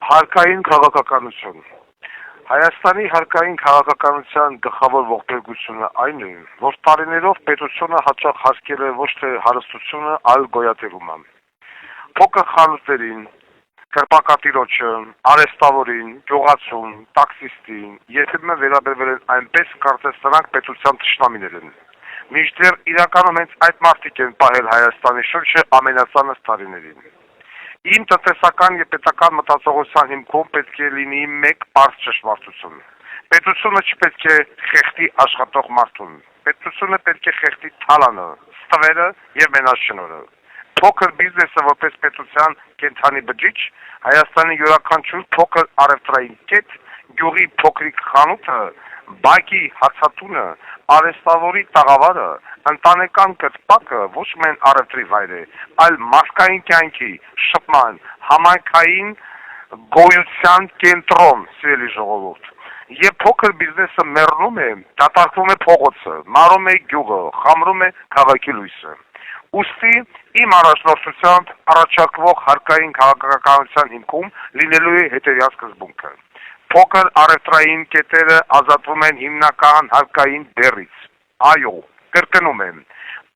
Հարկային քաղաքականություն Հայաստանի հարկային քաղաքականության գլխավոր ողբերգությունը այն է, որ տարիներով պետությունը հաճախ հարկել է ոչ թե հարստությունը, այլ գոյատևումը։ Փոքր խանութներին, կրպակատիրոջը, արհեստավորին, գյուղացուն, տաքսիստին, երբեմն վերաբերվել են այնպես, կարծես նրանք պետության թշնամիներ են։ Մինչդեռ իրականում հենց այդ մարդիկ են պահել Հայաստանի շուրջը ամենածանր տարիներին։ Իմ տնտեսական եւ պետական մտածողության հիմքում պետք է լինի մեկ պարզ ճշմարտություն։ Պետությունը չպետք է խեղդի աշխատող մարդուն։ Պետությունը պետք է խեղդի թալանը, ստվերը եւ մենաշնորհը։ Փոքր բիզնեսը որպես պետության կենթանի բջիջ, Հայաստանի յուրաքանչյուր փոքր առևտրային կետ, գյուղի փոքրիկ խանութը, բակի հացատունը, արհեստավորի տաղավարը, ընտանեկան կրպակը ոչ միայն առևտրի վայր է, այլ մարդկային կյանքի, շփման, համայնքային գոյության կենտրոն, սիրելի ժողովուրդ։ Երբ փոքր բիզնեսը մեռնում է, դատարկվում է փողոցը, մարում է գյուղը, խամրում է քաղաքի լույսը։ Ուստի իմ առաջնորդությամբ առաջարկվող հարկային քաղաքականության հիմքում լինելու է հետևյալ սկզբունքը։ Փոքր առևտրային կետերը ազատվում են հիմնական հարկային բեռից։ Այո, կրկնում եմ,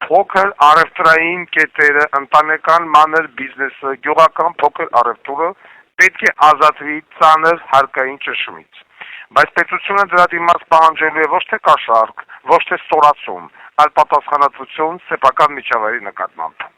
փոքր առևտրային կետերը, ընտանեկան մանր բիզնեսը, գյուղական փոքր առևտուրը պետք է ազատվի ծանր հարկային ճնշումից։ Բայց պետությունը դրա դիմաց պահանջելու է ոչ թե կաշառք, ոչ թե ստորացում, այլ պատասխանատվություն սեփական միջավայրի նկատմամբ։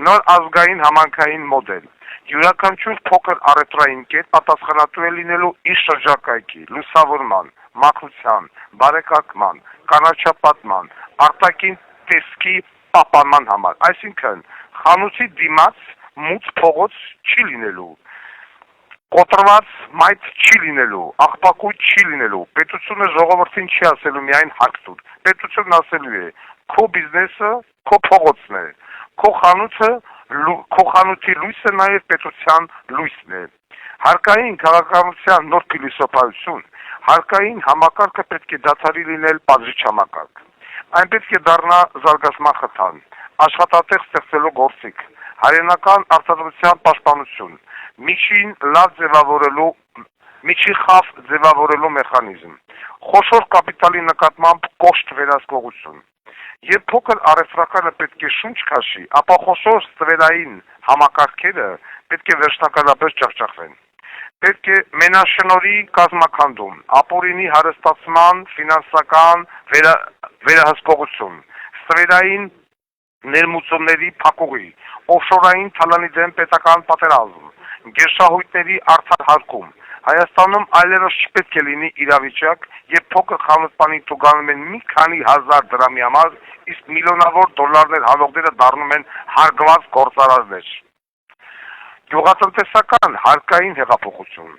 Նոր ազգային համայնքային մոդել։ Յուրաքանչյուր փոքր առևտրային կետ պատասխանատու է լինելու իր շրջակայքի, լուսավորման, մաքրության, բարեկարգման, կանաչապատման, արտաքին տեսքի պահպանման համար։ Այսինքն, խանութի դիմաց մուծ փողոց չի լինելու, կոտրված մայթ չի լինելու, աղբակույտ չի լինելու։ Պետությունը ժողովրդին չի ասելու միայն հարկ տուր։ Պետությունն ասելու է, քո բիզնեսը քո փողոցն է, քո խանութի լույսը նաև պետության լույսն է։ Հարկային քաղաքականության նոր փիլիսոփայություն, հարկային համակարգը պետք է դադարի լինել պատժիչ համակարգ։ Այն պետք է դառնա զարգացման խթան, աշխատատեղ ստեղծելու գործիք, հայրենական արտադրության պաշտպանություն, միջին խավ ձևավորելու մեխանիզմ, խոշոր կապիտալի նկատմամբ կոշտ վերահսկողություն։ Երբ փոքր առևտրականը պետք է շունչ քաշի, ապա խոշոր ստվերային համակարգերը պետք է վերջնականապես ջախջախվեն։ Պետք է մենաշնորհի կազմաքանդում, ապօրինի հարստացման ֆինանսական վերահսկողություն, ստվերային ներմուծումների փակուղի, օֆշորային թալանի դեմ պետական պատերազմ, գերշահույթների արդար հարկում։ Հայաստանում այլևս չպետք է լինի իրավիճակ, երբ փոքր խանութպանի տուգանում են մի քանի հազար դրամի համար, իսկ միլիոնավոր դոլարներ հավողները դառնում են հարգված գործարարներ։ Գյուղատնտեսական հարկային հեղափոխություն։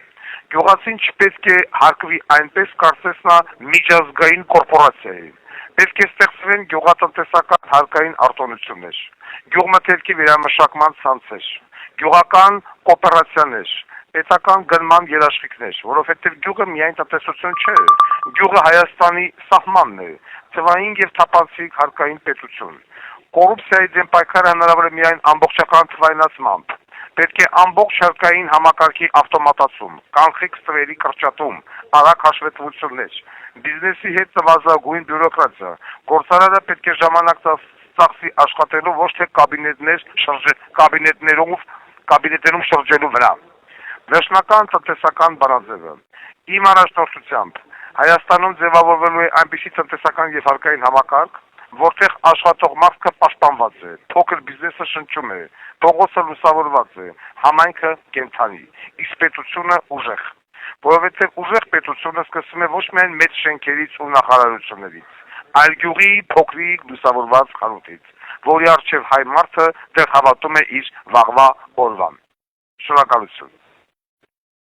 Գյուղացին չպետք է հարկվի այնպես, կարծես նա միջազգային կորպորացիա է։ Պետք է ստեղծվեն գյուղատնտեսական հարկային արտոնություններ, գյուղմթերքի վերամշակման ցանցեր, գյուղական կոոպերացիաներ, պետական գնման երաշխիքներ, որովհետև գյուղը միայն տնտեսություն չէ, գյուղը Հայաստանի սահմանն է, թվային եւ թափանցիկ հարկային պետություն։ Կոռուպցիայի դեմ պայքարը հնարավոր է միայն ամբողջական թվայնացմամբ։ Պետք է ամբողջ հարկային համակարգի ավտոմատացում, կանխիկ ստվերի կրճատում, արագ հաշվետվություններ, բիզնեսի հետ նվազագույն բյուրոկրատիա։ Գործարարը պետք է ժամանակ ծախսի աշխատելու ոչ թե կաբինետներում շրջելու վրա։ Վերջնական տնտեսական բանաձևը։ Իմ առաջնորդությամբ Հայաստանում ձևավորվելու է այնպիսի տնտեսական եւ հարկային համակարգ, որտեղ աշխատող մարդը պաշտպանված է, փոքր բիզնեսը շնչում է, փողոցը լուսավորված է, համայնքը կենթանի, իսկ պետությունը ուժեղ։ Որովհետև ուժեղ պետությունը սկսվում է ոչ միայն մեծ շենքերից ու նախարարություններից, այլ գյուղի փոքրիկ լուսավորված խանութից, որի առջև հայ մարդը դեռ հավատում է իր վաղվա օրվան։ Շնորհակալություն։